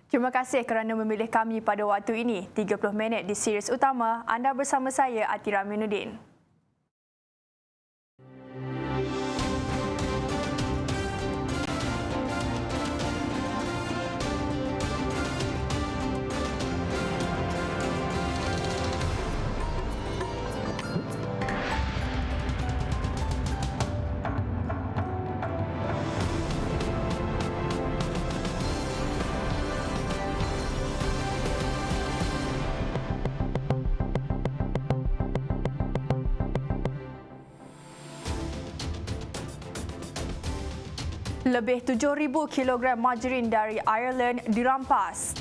Terima kasih kerana memilih kami pada waktu ini. 30 minit di series utama, anda bersama saya Atira Minuddin. Lebih 7,000 kilogram margarin dari Ireland dirampas.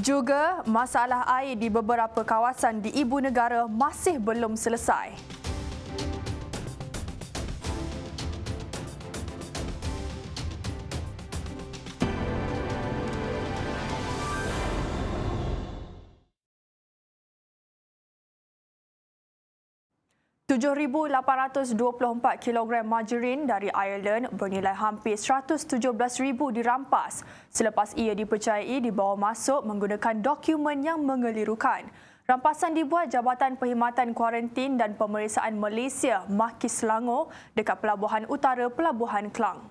Juga, masalah air di beberapa kawasan di ibu negara masih belum selesai. $7,824 kilogram margarin dari Ireland bernilai hampir $117,000 dirampas selepas ia dipercayai dibawa masuk menggunakan dokumen yang mengelirukan. Rampasan dibuat Jabatan Perkhidmatan Kuarantin dan Pemeriksaan Malaysia Makis Selangor dekat Pelabuhan Utara Pelabuhan Klang.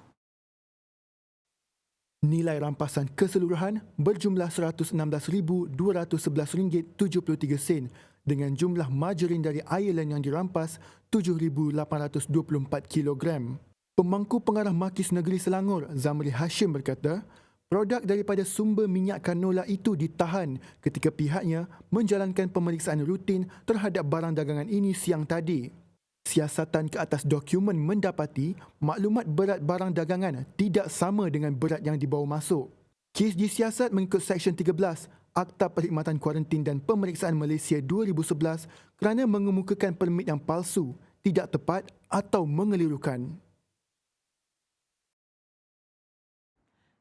Nilai rampasan keseluruhan berjumlah RM116,211.73 dengan jumlah margarin dari Ireland yang dirampas 7,824 kilogram. Pemangku pengarah Makis Negeri Selangor, Zamri Hashim berkata, produk daripada sumber minyak kanola itu ditahan ketika pihaknya menjalankan pemeriksaan rutin terhadap barang dagangan ini siang tadi. Siasatan ke atas dokumen mendapati maklumat berat barang dagangan tidak sama dengan berat yang dibawa masuk. Kes disiasat mengikut Seksyen 13 Akta Perkhidmatan Kuarantin dan Pemeriksaan Malaysia 2011 kerana mengemukakan permit yang palsu, tidak tepat atau mengelirukan.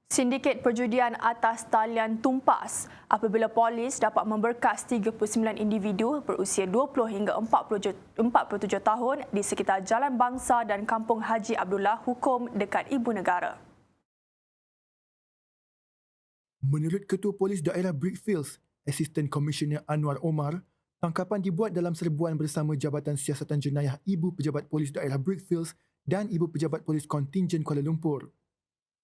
Sindiket perjudian atas talian tumpas apabila polis dapat memberkas 39 individu berusia 20 hingga 47 tahun di sekitar Jalan Bangsa dan Kampung Haji Abdullah Hukum dekat ibu negara. Menurut Ketua Polis Daerah Brickfields, Asisten Komisioner Anwar Omar, tangkapan dibuat dalam serbuan bersama Jabatan Siasatan Jenayah Ibu Pejabat Polis Daerah Brickfields dan Ibu Pejabat Polis Kontingen Kuala Lumpur.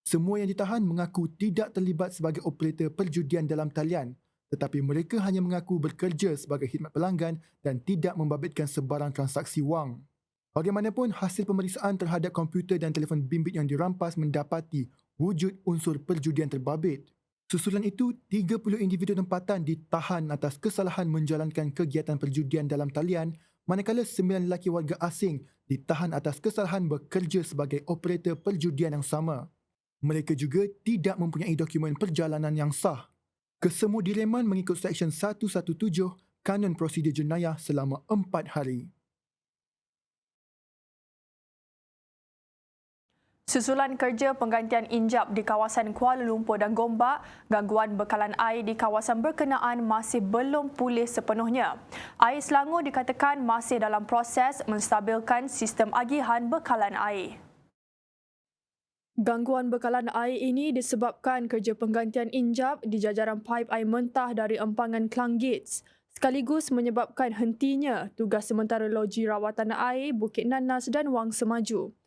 Semua yang ditahan mengaku tidak terlibat sebagai operator perjudian dalam talian, tetapi mereka hanya mengaku bekerja sebagai khidmat pelanggan dan tidak membabitkan sebarang transaksi wang. Bagaimanapun, hasil pemeriksaan terhadap komputer dan telefon bimbit yang dirampas mendapati wujud unsur perjudian terbabit. Susulan itu, 30 individu tempatan ditahan atas kesalahan menjalankan kegiatan perjudian dalam talian, manakala 9 lelaki warga asing ditahan atas kesalahan bekerja sebagai operator perjudian yang sama. Mereka juga tidak mempunyai dokumen perjalanan yang sah. Kesemua direman mengikut Seksyen 117 Kanun Prosedur Jenayah selama 4 hari. Susulan kerja penggantian injap di kawasan Kuala Lumpur dan Gombak, gangguan bekalan air di kawasan berkenaan masih belum pulih sepenuhnya. Air Selangor dikatakan masih dalam proses menstabilkan sistem agihan bekalan air. Gangguan bekalan air ini disebabkan kerja penggantian injap di jajaran paip air mentah dari empangan Klang Gates, sekaligus menyebabkan hentinya tugas sementara loji rawatan air Bukit Nanas dan Wang Semaju.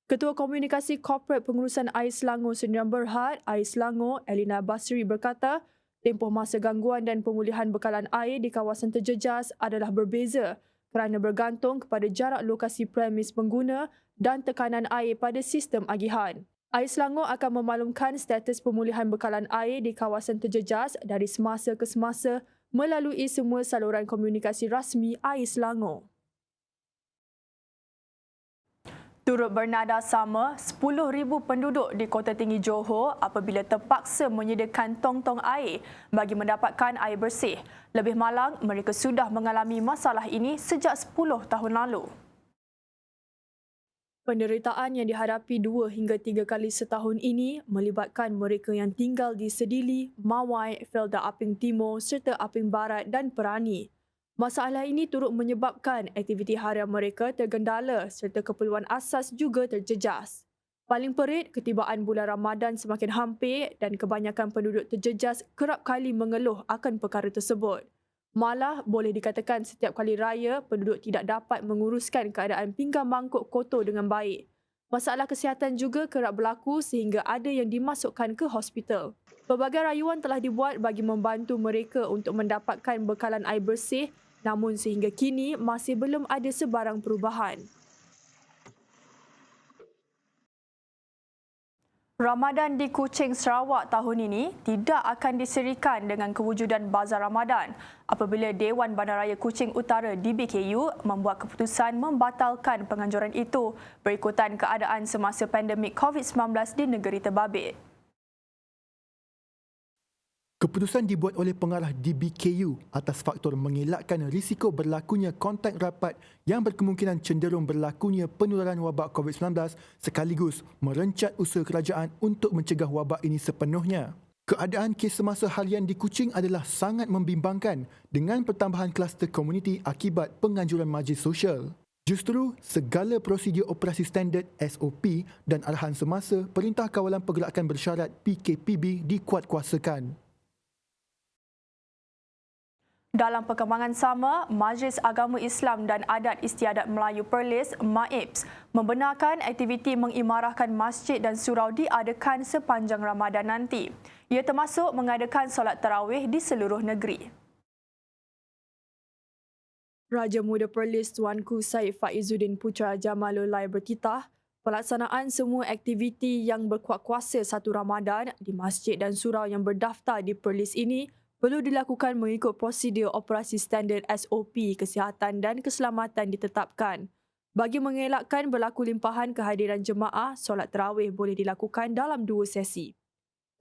Ketua Komunikasi Korporat Pengurusan Air Selangor Sdn Berhad, Air Selangor, Elina Basri berkata, tempoh masa gangguan dan pemulihan bekalan air di kawasan terjejas adalah berbeza kerana bergantung kepada jarak lokasi premis pengguna dan tekanan air pada sistem agihan. Air Selangor akan memaklumkan status pemulihan bekalan air di kawasan terjejas dari semasa ke semasa melalui semua saluran komunikasi rasmi Air Selangor. Turut bernada sama, 10,000 penduduk di Kota Tinggi Johor apabila terpaksa menyediakan tong-tong air bagi mendapatkan air bersih. Lebih malang, mereka sudah mengalami masalah ini sejak 10 tahun lalu. Penderitaan yang dihadapi 2 hingga 3 kali setahun ini melibatkan mereka yang tinggal di Sedili, Mawai, Felda Aping Timur serta Aping Barat dan Perani. Masalah ini turut menyebabkan aktiviti harian mereka tergendala serta keperluan asas juga terjejas. Paling perit, ketibaan bulan Ramadan semakin hampir dan kebanyakan penduduk terjejas kerap kali mengeluh akan perkara tersebut. Malah boleh dikatakan setiap kali raya, penduduk tidak dapat menguruskan keadaan pinggan mangkuk kotor dengan baik. Masalah kesihatan juga kerap berlaku sehingga ada yang dimasukkan ke hospital. Pelbagai rayuan telah dibuat bagi membantu mereka untuk mendapatkan bekalan air bersih, namun sehingga kini masih belum ada sebarang perubahan. Ramadan di Kuching, Sarawak tahun ini tidak akan diserikan dengan kewujudan Bazar Ramadan apabila Dewan Bandaraya Kuching Utara DBKU membuat keputusan membatalkan penganjuran itu berikutan keadaan semasa pandemik COVID-19 di negeri terbabit. Keputusan dibuat oleh pengarah DBKU atas faktor mengelakkan risiko berlakunya kontak rapat yang berkemungkinan cenderung berlakunya penularan wabak COVID-19 sekaligus merencat usaha kerajaan untuk mencegah wabak ini sepenuhnya. Keadaan kes semasa harian di Kuching adalah sangat membimbangkan dengan pertambahan kluster komuniti akibat penganjuran majlis sosial. Justru, segala prosedur operasi standard SOP dan arahan semasa Perintah Kawalan Pergerakan Bersyarat PKPB dikuatkuasakan. Dalam perkembangan sama, Majlis Agama Islam dan Adat Istiadat Melayu Perlis, MAIPS, membenarkan aktiviti mengimarahkan masjid dan surau diadakan sepanjang Ramadan nanti. Ia termasuk mengadakan solat tarawih di seluruh negeri. Raja Muda Perlis Tuanku Syed Faizuddin Putra Jamalullah bertitah, pelaksanaan semua aktiviti yang berkuat kuasa satu Ramadan di masjid dan surau yang berdaftar di Perlis ini perlu dilakukan mengikut prosedur operasi standard SOP kesihatan dan keselamatan ditetapkan. Bagi mengelakkan berlaku limpahan kehadiran jemaah, solat tarawih boleh dilakukan dalam 2 sesi.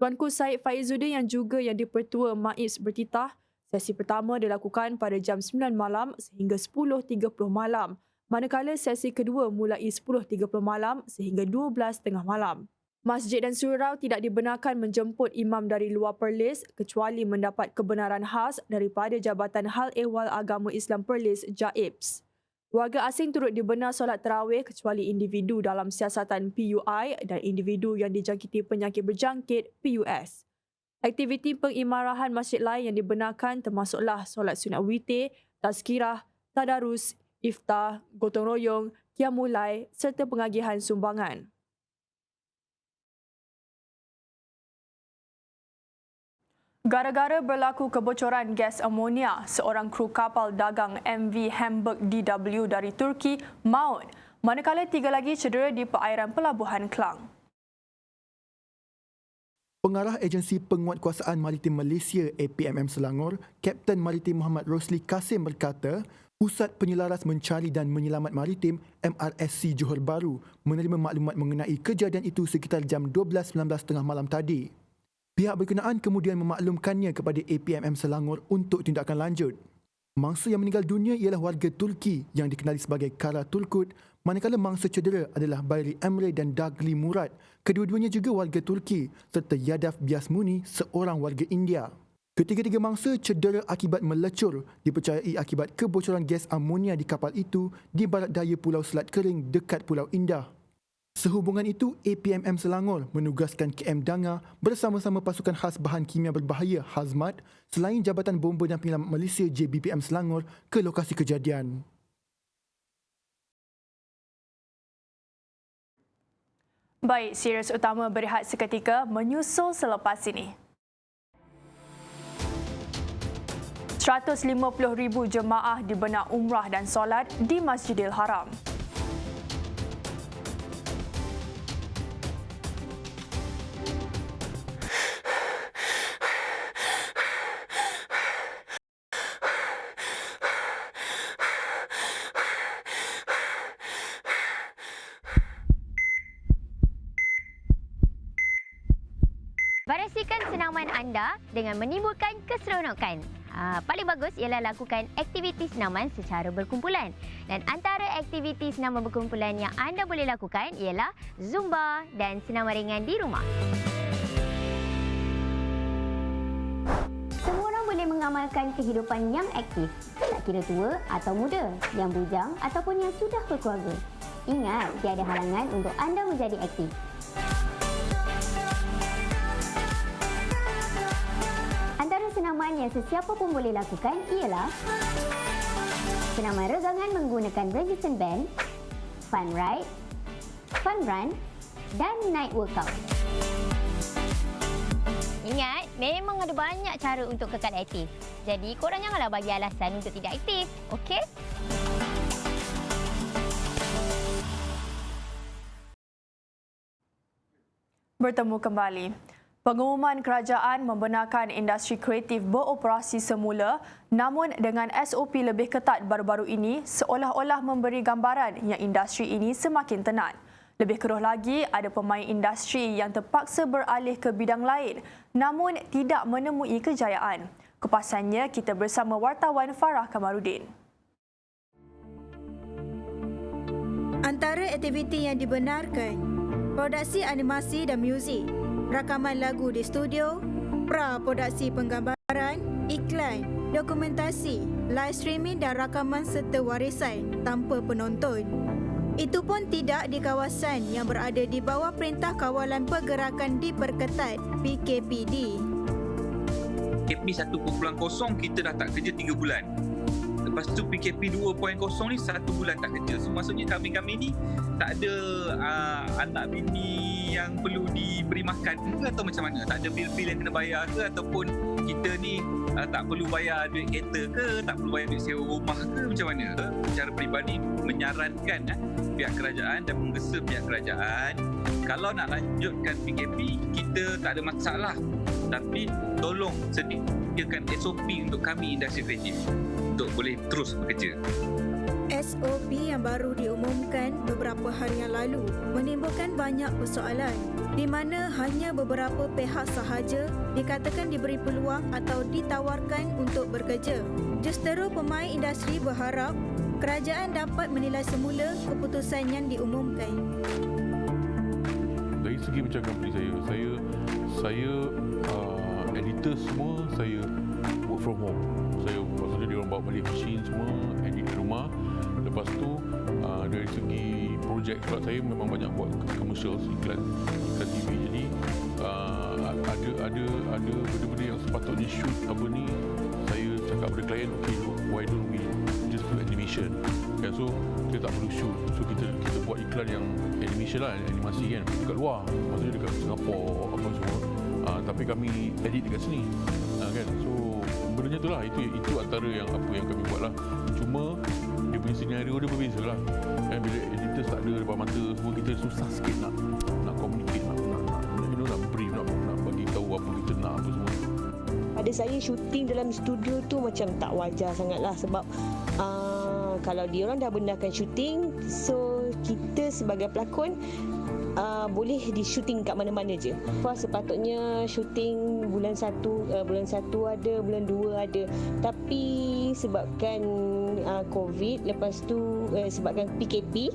Tuanku Syed Faizuddin yang juga yang dipertua MAIPS bertitah, sesi pertama dilakukan pada jam 9 malam sehingga 10.30 malam, manakala sesi kedua mulai 10.30 malam sehingga 12.30 malam. Masjid dan surau tidak dibenarkan menjemput imam dari luar Perlis kecuali mendapat kebenaran khas daripada Jabatan Hal Ehwal Agama Islam Perlis JAIPS. Warga asing turut dibenar solat tarawih kecuali individu dalam siasatan PUI dan individu yang dijangkiti penyakit berjangkit PUS. Aktiviti pengimarahan masjid lain yang dibenarkan termasuklah solat sunat witir, tazkirah, tadarus, iftar, gotong royong, qiyamul-lail serta pengagihan sumbangan. Gara-gara berlaku kebocoran gas amonia, seorang kru kapal dagang MV Hamburg DW dari Turki maut, manakala 3 lagi cedera di perairan Pelabuhan Klang. Pengarah Agensi Penguatkuasaan Maritim Malaysia APMM Selangor, Kapten Maritim Muhammad Rosli Kasim berkata, Pusat Penyelaras Mencari dan Menyelamat Maritim MRSC Johor Bahru menerima maklumat mengenai kejadian itu sekitar jam 12.19 tengah malam tadi. Pihak berkenaan kemudian memaklumkannya kepada APMM Selangor untuk tindakan lanjut. Mangsa yang meninggal dunia ialah warga Turki yang dikenali sebagai Kara Turkut, manakala mangsa cedera adalah Bayri Emre dan Dagli Murad. Kedua-duanya juga warga Turki serta Yadaf Biasmuni, seorang warga India. Ketiga-tiga mangsa cedera akibat melecur dipercayai akibat kebocoran gas amonia di kapal itu di barat daya Pulau Selat Kering dekat Pulau Indah. Sehubungan itu, APMM Selangor menugaskan KM Danga bersama-sama pasukan khas bahan kimia berbahaya Hazmat selain Jabatan Bomba dan Penyelamat Malaysia JBPM Selangor ke lokasi kejadian. Baik, serius utama berehat seketika menyusul selepas ini. 150,000 jemaah dibenak umrah dan solat di Masjidil Haram. Variasikan senaman anda dengan menimbulkan keseronokan. Paling bagus ialah lakukan aktiviti senaman secara berkumpulan. Dan antara aktiviti senaman berkumpulan yang anda boleh lakukan ialah Zumba dan senaman ringan di rumah. Semua orang boleh mengamalkan kehidupan yang aktif. Tak kira tua atau muda, yang bujang ataupun yang sudah berkeluarga. Ingat, tiada halangan untuk anda menjadi aktif. Antara senaman yang sesiapa pun boleh lakukan ialah senaman regangan menggunakan resistance band, fun ride, fun run dan night workout. Ingat, memang ada banyak cara untuk kekal aktif. Jadi, korang janganlah bagi alasan untuk tidak aktif, okey? Bertemu kembali. Pengumuman kerajaan membenarkan industri kreatif beroperasi semula, namun dengan SOP lebih ketat baru-baru ini seolah-olah memberi gambaran yang industri ini semakin tenang. Lebih keruh lagi, ada pemain industri yang terpaksa beralih ke bidang lain namun tidak menemui kejayaan. Kupasannya kita bersama wartawan Farah Kamarudin. Antara aktiviti yang dibenarkan, produksi animasi dan muzik, rakaman lagu di studio, pra-produksi penggambaran, iklan, dokumentasi, live streaming dan rakaman serta warisan tanpa penonton. Itu pun tidak di kawasan yang berada di bawah Perintah Kawalan Pergerakan Diperketat PKPD. PKP 1.0 kita dah tak kerja 3 bulan. Lepas tu PKP 2.0 ni 1 bulan tak kerja. So maksudnya kami-kami ni tak ada anak bini yang perlu diberi makan ke atau macam mana? Tak ada bil-bil yang kena bayar ke ataupun kita ni tak perlu bayar duit kereta ke, tak perlu bayar duit sewa rumah ke, macam mana? Secara peribadi menyarankan pihak kerajaan dan menggesa pihak kerajaan kalau nak lanjutkan PKP kita tak ada masalah, tapi tolong sediakan SOP untuk kami industri kreatif untuk boleh terus bekerja. SOP yang baru diumumkan beberapa hari yang lalu menimbulkan banyak persoalan di mana hanya beberapa pihak sahaja dikatakan diberi peluang atau ditawarkan untuk bekerja. Justeru pemain industri berharap kerajaan dapat menilai semula keputusan yang diumumkan. Dari segi macam company saya editor semua saya work from home. Saya maksudnya dia orang bawa balik machine semua, edit di rumah. Lepas tu dari segi projek sebab saya memang banyak buat commercial iklan TV. Jadi ada benda-benda yang sepatutnya shoot apa ni, saya cakap pada klien, okay, why don't we just do animation kan, so kita tak perlu shoot, so kita buat iklan yang animation lah, animasi kan dekat luar, maksudnya dekat Singapore apa semua, tapi kami edit dekat sini kan, so benda tu lah, itu antara yang apa yang kami buat lah. Cuma dia punya senario dia berbeza lah kan, bila editor tak ada depan mata semua, kita susah sikit nak communicate, nak brief, nak bagi tahu apa kita nak apa semua. Pada saya syuting dalam studio tu macam tak wajar sangat lah, sebab kalau diorang dah benarkan syuting, so kita sebagai pelakon boleh di syuting kat mana-mana je. Sepatutnya syuting bulan 1 ada, bulan 2 ada, tapi sebabkan COVID, lepas tu sebabkan PKP,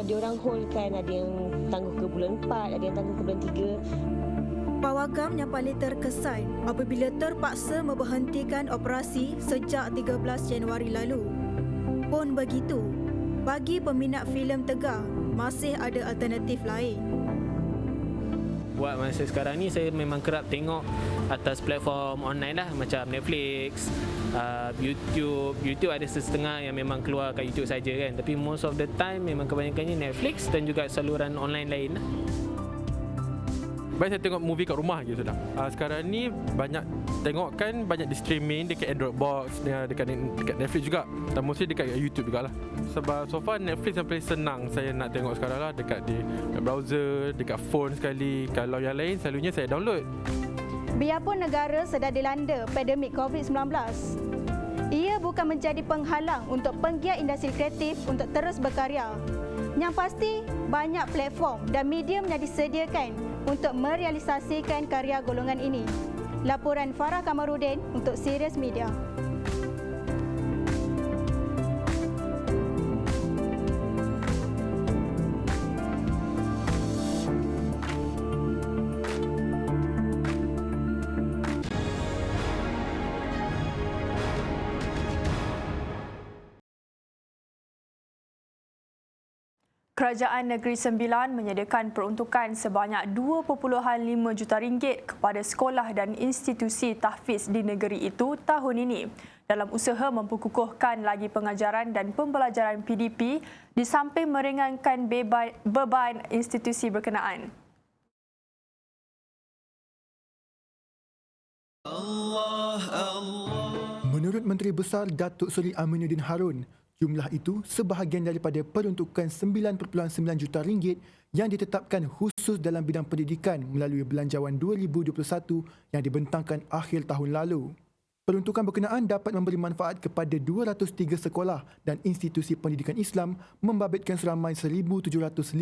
diorang holdkan, ada yang tangguh ke bulan 4, ada yang tangguh ke bulan 3. Pawagam yang paling terkesan apabila terpaksa memberhentikan operasi sejak 13 Januari lalu. Pun begitu, bagi peminat filem Tegar, masih ada alternatif lain. Buat masa sekarang ni saya memang kerap tengok atas platform online lah, macam Netflix, YouTube ada setengah yang memang keluar kat YouTube saja kan, tapi most of the time memang kebanyakannya Netflix dan juga saluran online lain lah. Baik, saya tengok movie kat rumah je sudah. Sekarang ni banyak tengok kan, banyak di streaming dekat Android Box, dekat Netflix juga, dan mostly dekat YouTube juga lah. Sebab so far Netflix yang paling senang saya nak tengok sekarang lah, dekat browser, dekat phone sekali. Kalau yang lain selalunya saya download. Biarpun negara sedang dilanda pandemik COVID-19, ia bukan menjadi penghalang untuk penggiat industri kreatif untuk terus berkarya. Yang pasti, banyak platform dan medium yang disediakan untuk merealisasikan karya golongan ini. Laporan Farah Kamarudin untuk Sirius Media. Kerajaan Negeri Sembilan menyediakan peruntukan sebanyak 2.5 juta ringgit kepada sekolah dan institusi tahfiz di negeri itu tahun ini dalam usaha memperkukuhkan lagi pengajaran dan pembelajaran PDP di samping meringankan beban institusi berkenaan. Menurut Menteri Besar Datuk Seri Aminuddin Harun, jumlah itu sebahagian daripada peruntukan 9.9 juta ringgit yang ditetapkan khusus dalam bidang pendidikan melalui Belanjawan 2021 yang dibentangkan akhir tahun lalu. Peruntukan berkenaan dapat memberi manfaat kepada 203 sekolah dan institusi pendidikan Islam membabitkan seramai 1,753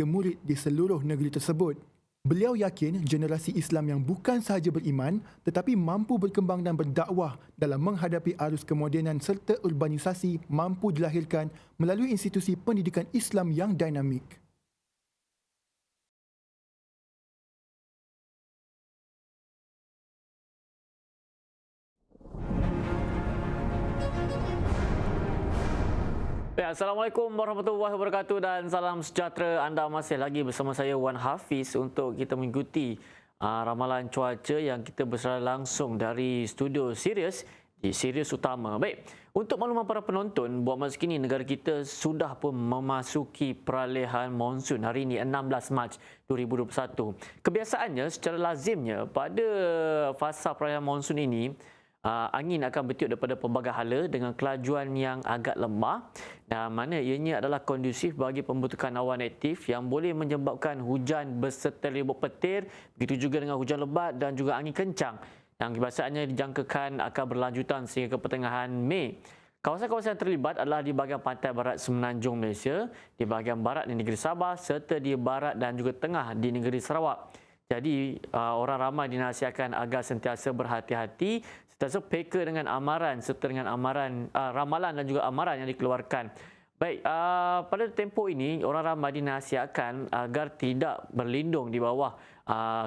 murid di seluruh negeri tersebut. Beliau yakin generasi Islam yang bukan sahaja beriman tetapi mampu berkembang dan berdakwah dalam menghadapi arus kemodenan serta urbanisasi mampu dilahirkan melalui institusi pendidikan Islam yang dinamik. Assalamualaikum warahmatullahi wabarakatuh dan salam sejahtera. Anda masih lagi bersama saya Wan Hafiz untuk kita mengikuti ramalan cuaca yang kita bersara langsung dari studio Sirius di Sirius Utama. Baik, untuk makluman para penonton, buat masa kini negara kita sudah pun memasuki peralihan monsun hari ini 16 Mac 2021. Kebiasaannya secara lazimnya pada fasa peralihan monsun ini angin akan bertiup daripada pelbagai hala dengan kelajuan yang agak lemah dan mana ianya adalah kondusif bagi pembentukan awan aktif yang boleh menyebabkan hujan berserta ribut petir, begitu juga dengan hujan lebat dan juga angin kencang yang kebiasaannya dijangkakan akan berlanjutan sehingga ke pertengahan Mei. Kawasan-kawasan yang terlibat adalah di bahagian pantai barat Semenanjung Malaysia, di bahagian barat di negeri Sabah serta di barat dan juga tengah di negeri Sarawak. Jadi orang ramai dinasihatkan agar sentiasa berhati-hati, sentiasa peka dengan amaran serta dengan ramalan dan juga amaran yang dikeluarkan. Baik, pada tempoh ini orang ramai dinasihatkan agar tidak berlindung di bawah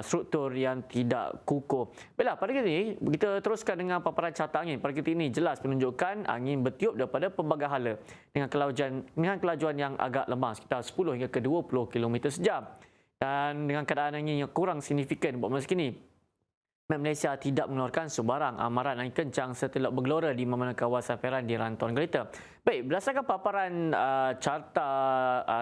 struktur yang tidak kukuh. Baiklah, pada kali ini kita teruskan dengan paparan carta angin. Pada kali ini jelas menunjukkan angin bertiup daripada pelbagai hala dengan kelajuan yang agak lemah sekitar 10 hingga ke 20 km sejam. Dan dengan keadaan angin yang kurang signifikan buat masa kini, Malaysia tidak mengeluarkan sebarang amaran angin kencang serta lok bergelora di mana kawasan Peran di rantauan kereta. Baik, berdasarkan paparan carta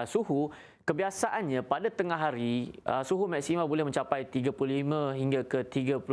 suhu, kebiasaannya pada tengah hari suhu maksima boleh mencapai 34 hingga ke 35,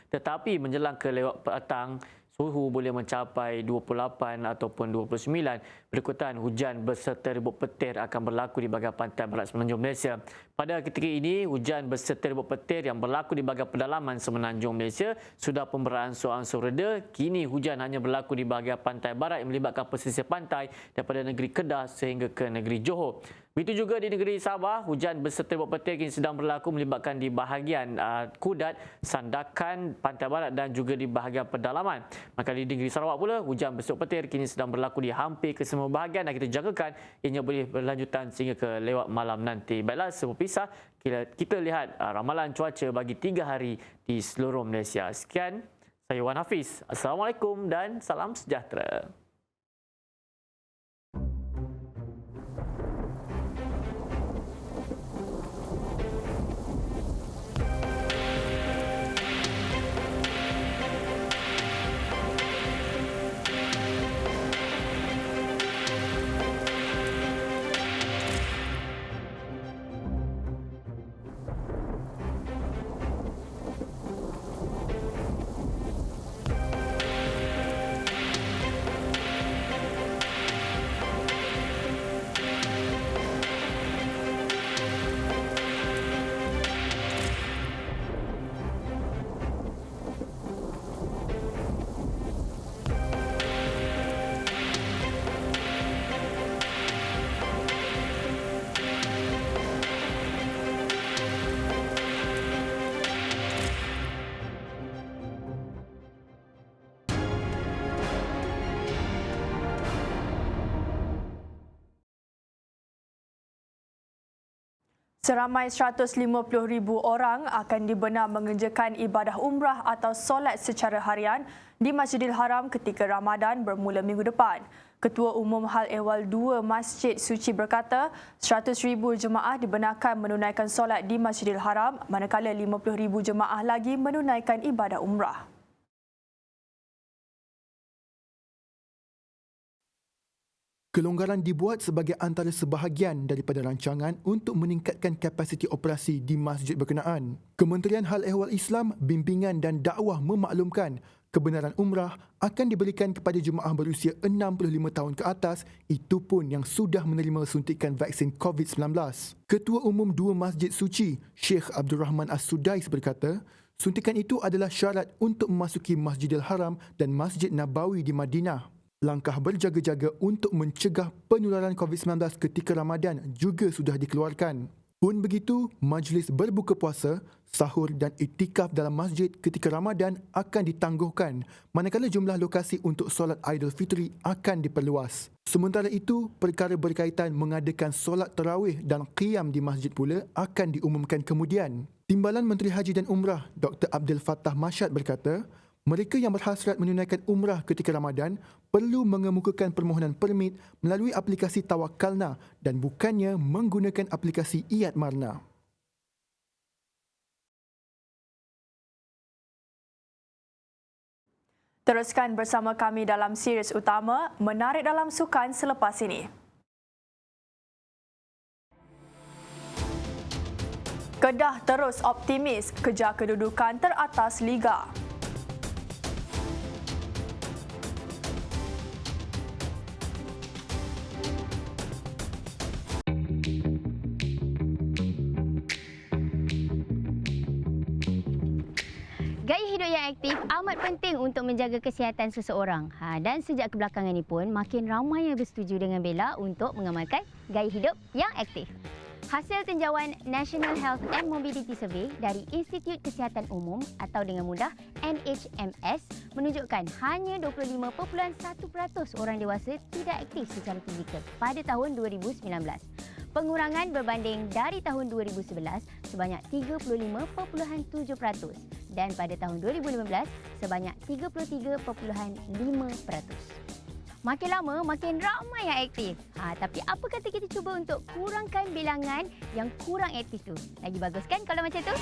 tetapi menjelang ke lewat petang suhu boleh mencapai 28 ataupun 29. Berikutan hujan berserta ribut petir akan berlaku di bahagian pantai barat Semenanjung Malaysia. Pada ketika ini, hujan berserta ribut petir yang berlaku di bahagian pedalaman Semenanjung Malaysia sudah pun beransur-ansur reda. Kini hujan hanya berlaku di bahagian pantai barat yang melibatkan pesisir pantai daripada negeri Kedah sehingga ke negeri Johor. Begitu juga di negeri Sabah, hujan berserta ribut petir kini sedang berlaku melibatkan di bahagian Kudat, Sandakan, Pantai Barat dan juga di bahagian pedalaman. Maka di negeri Sarawak pula, hujan berserta petir kini sedang berlaku di hampir ke semua bahagian dan kita jangkakan ianya boleh berlanjutan sehingga ke lewat malam nanti. Baiklah, sebelum pisah, kita lihat ramalan cuaca bagi 3 hari di seluruh Malaysia. Sekian, saya Wan Hafiz. Assalamualaikum dan salam sejahtera. Seramai 150,000 orang akan dibenar mengerjakan ibadah umrah atau solat secara harian di Masjidil Haram ketika Ramadan bermula minggu depan. Ketua Umum Hal Ehwal 2 Masjid Suci berkata 100,000 jemaah dibenarkan menunaikan solat di Masjidil Haram manakala 50,000 jemaah lagi menunaikan ibadah umrah. Kelonggaran dibuat sebagai antara sebahagian daripada rancangan untuk meningkatkan kapasiti operasi di masjid berkenaan. Kementerian Hal Ehwal Islam, Bimbingan dan Dakwah memaklumkan kebenaran umrah akan diberikan kepada jemaah berusia 65 tahun ke atas, itu pun yang sudah menerima suntikan vaksin COVID-19. Ketua Umum 2 Masjid Suci, Sheikh Abdul Rahman As-Sudais berkata, suntikan itu adalah syarat untuk memasuki Masjidil Haram dan Masjid Nabawi di Madinah. Langkah berjaga-jaga untuk mencegah penularan COVID-19 ketika Ramadan juga sudah dikeluarkan. Pun begitu, majlis berbuka puasa, sahur dan iktikaf dalam masjid ketika Ramadan akan ditangguhkan manakala jumlah lokasi untuk solat Aidilfitri akan diperluas. Sementara itu, perkara berkaitan mengadakan solat tarawih dan qiyam di masjid pula akan diumumkan kemudian. Timbalan Menteri Haji dan Umrah Dr. Abdul Fattah Masyad berkata, mereka yang berhasrat menunaikan umrah ketika Ramadan perlu mengemukakan permohonan permit melalui aplikasi Tawakkalna dan bukannya menggunakan aplikasi Iyad Marna. Teruskan bersama kami dalam series utama Menarik Dalam Sukan selepas ini. Kedah terus optimis kejar kedudukan teratas Liga. Gaya hidup yang aktif amat penting untuk menjaga kesihatan seseorang. Dan sejak kebelakangan ini pun makin ramai yang bersetuju dengan Bella untuk mengamalkan gaya hidup yang aktif. Hasil tinjauan National Health and Mobility Survey dari Institut Kesihatan Umum atau dengan mudah NHMS menunjukkan hanya 25.1% orang dewasa tidak aktif secara fizikal pada tahun 2019. Pengurangan berbanding dari tahun 2011 sebanyak 35.7% dan pada tahun 2015 sebanyak 33.5%. Makin lama, makin ramai yang aktif. Tapi apa kata kita cuba untuk kurangkan bilangan yang kurang aktif tu? Lagi bagus kan kalau macam tu?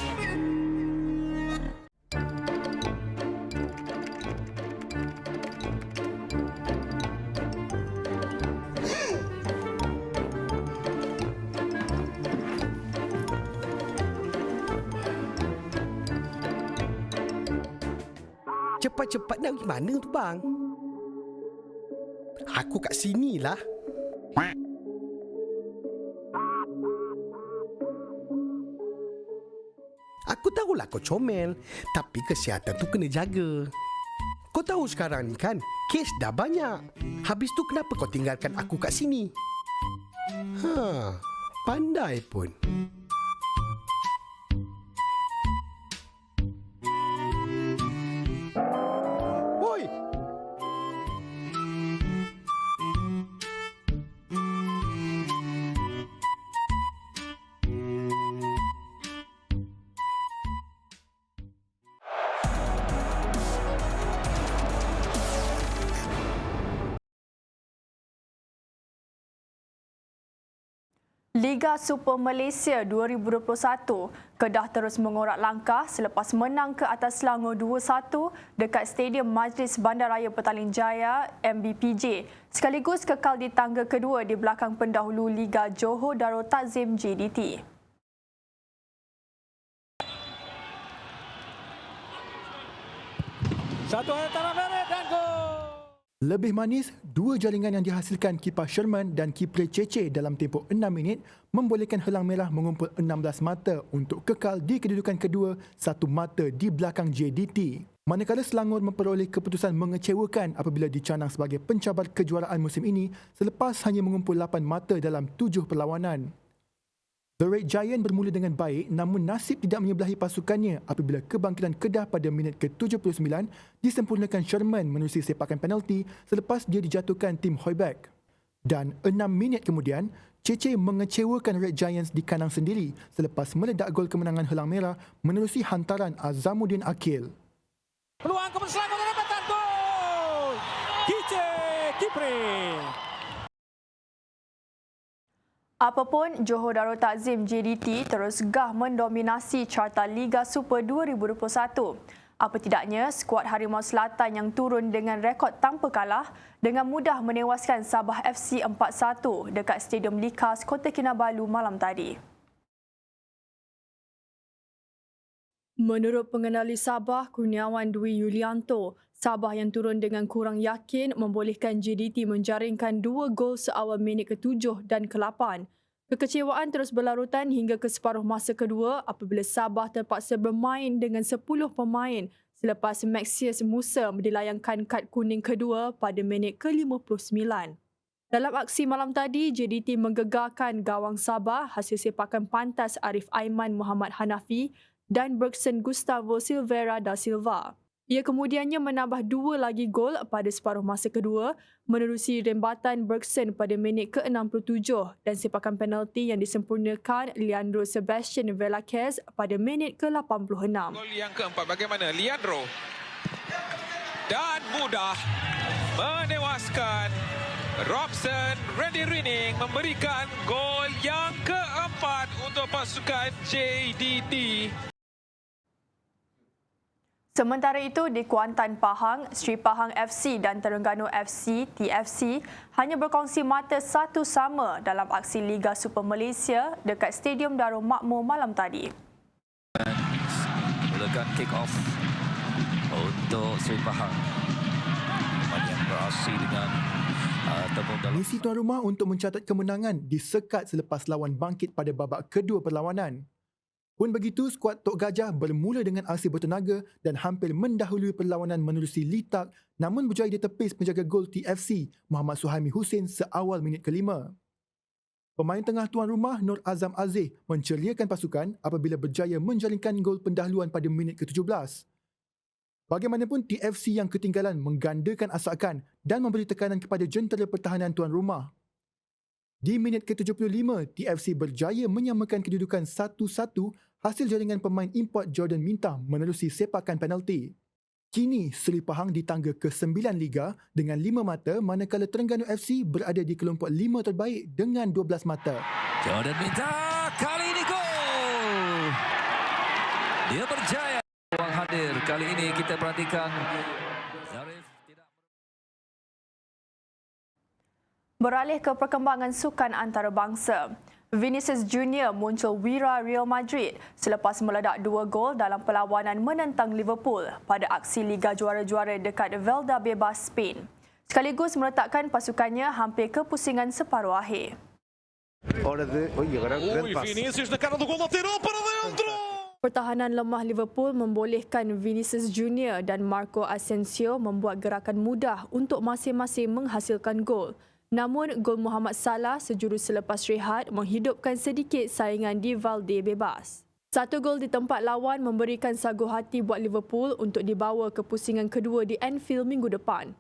Cepat-cepat nak pergi mana tu bang? Aku kat sini lah. Aku tahulah kau comel, tapi kesihatan tu kena jaga. Kau tahu sekarang ni kan, kes dah banyak. Habis tu kenapa kau tinggalkan aku kat sini? Pandai pun. Liga Super Malaysia 2021, Kedah terus mengorak langkah selepas menang ke atas Selangor 2-1 dekat Stadium Majlis Bandaraya Petaling Jaya MBPJ, sekaligus kekal di tangga kedua di belakang pendahulu Liga Johor Darul Takzim JDT. Satu hantaran merah dan gol. Lebih manis, dua jaringan yang dihasilkan kipas Sherman dan kiper Cece dalam tempoh 6 minit membolehkan Helang Merah mengumpul 16 mata untuk kekal di kedudukan kedua, 1 mata di belakang JDT. Manakala Selangor memperoleh keputusan mengecewakan apabila dicanang sebagai pencabar kejuaraan musim ini selepas hanya mengumpul 8 mata dalam 7 perlawanan. The Red Giant bermula dengan baik namun nasib tidak menyebelahi pasukannya apabila kebangkitan Kedah pada minit ke-79 disempurnakan Sherman menerusi sepakan penalti selepas dia dijatuhkan tim Hoiberg. Dan 6 minit kemudian, Cece mengecewakan Red Giants di kandang sendiri selepas meledak gol kemenangan Helang Merah menerusi hantaran Azamuddin Akil. Peluang kemenangan penyelamatan gol. Kice Kipri. Apapun, Johor Darul Takzim JDT terus gah mendominasi carta Liga Super 2021. Apa tidaknya, skuad Harimau Selatan yang turun dengan rekod tanpa kalah dengan mudah menewaskan Sabah FC 4-1 dekat Stadium Likas, Kota Kinabalu malam tadi. Menurut pengendali Sabah, Kurniawan Dwi Yulianto, Sabah yang turun dengan kurang yakin membolehkan JDT menjaringkan 2 gol seawal minit ke-7 dan ke-8. Kekecewaan terus berlarutan hingga ke separuh masa kedua apabila Sabah terpaksa bermain dengan 10 pemain selepas Maxius Musa dilayangkan kad kuning kedua pada minit ke-59. Dalam aksi malam tadi, JDT menggegarkan gawang Sabah hasil sepakan pantas Arif Aiman Muhammad Hanafi dan Bergson Gustavo Silveira da Silva. Ia kemudiannya menambah 2 lagi gol pada separuh masa kedua menerusi rembatan Bergson pada minit ke-67 dan sepakan penalti yang disempurnakan Leandro Sebastian Velasquez pada minit ke-86. Gol yang keempat bagaimana Leandro? Dan mudah menewaskan Robson Randy Rining memberikan gol yang keempat untuk pasukan JDT. Sementara itu, di Kuantan Pahang, Sri Pahang FC dan Terengganu FC TFC hanya berkongsi mata satu sama dalam aksi Liga Super Malaysia dekat Stadium Darul Makmur malam tadi. Mulakan kick off untuk Sri Pahang. Yang berhasil dengan tepung dalam. Misi tuan rumah untuk mencatat kemenangan disekat selepas lawan bangkit pada babak kedua perlawanan. Pun begitu, skuad Tok Gajah bermula dengan aksi bertenaga dan hampir mendahului perlawanan menerusi Litak namun berjaya ditepis penjaga gol TFC Muhammad Suhaimi Hussein seawal minit ke-5. Pemain tengah tuan rumah Nur Azam Aziz menceriakan pasukan apabila berjaya menjaringkan gol pendahuluan pada minit ke-17. Bagaimanapun, TFC yang ketinggalan menggandakan asakan dan memberi tekanan kepada jentera pertahanan tuan rumah. Di minit ke-75, TFC berjaya menyamakan kedudukan 1-1 hasil jaringan pemain import Jordan Minta menerusi sepakan penalti. Kini, Sri Pahang di tangga ke-9 Liga dengan 5 mata manakala Terengganu FC berada di kelompok 5 terbaik dengan 12 mata. Jordan Minta kali ini gol. Dia berjaya. Ruang hadir kali ini kita perhatikan Zarif. Beralih ke perkembangan sukan antarabangsa. Vinicius Junior muncul wira Real Madrid selepas meledak 2 gol dalam perlawanan menentang Liverpool pada aksi Liga Juara-Juara dekat Velda Bebas, Spain. Sekaligus meletakkan pasukannya hampir ke pusingan separuh akhir. Vinicius na cara do gol, lateral para dentro. Pertahanan lemah Liverpool membolehkan Vinicius Junior dan Marco Asensio membuat gerakan mudah untuk masing-masing menghasilkan gol. Namun, gol Muhammad Salah sejurus selepas rehat menghidupkan sedikit saingan di Valde Bebas. 1 gol di tempat lawan memberikan sagu hati buat Liverpool untuk dibawa ke pusingan kedua di Anfield minggu depan.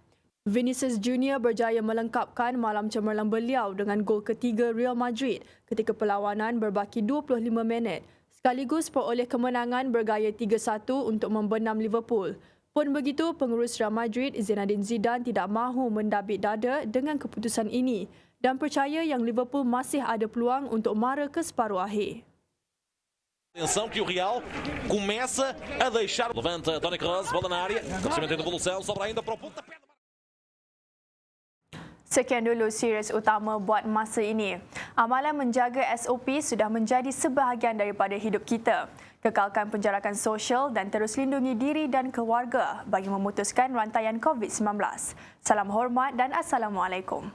Vinicius Junior berjaya melengkapkan malam cemerlang beliau dengan gol ketiga Real Madrid ketika perlawanan berbaki 25 minit. Sekaligus peroleh kemenangan bergaya 3-1 untuk membenam Liverpool. Pun begitu, pengurus Real Madrid Zinedine Zidane tidak mahu mendabik dada dengan keputusan ini dan percaya yang Liverpool masih ada peluang untuk mara ke separuh akhir. Atenção que o Real começa a deixar. Levanta Toni Kroos, bola na área. Cabeceamento em devolução, sobra ainda para o pontapé. Sekian dulu series utama buat masa ini. Amalan menjaga SOP sudah menjadi sebahagian daripada hidup kita. Kekalkan penjarakan sosial dan terus lindungi diri dan keluarga bagi memutuskan rantaian COVID-19. Salam hormat dan Assalamualaikum.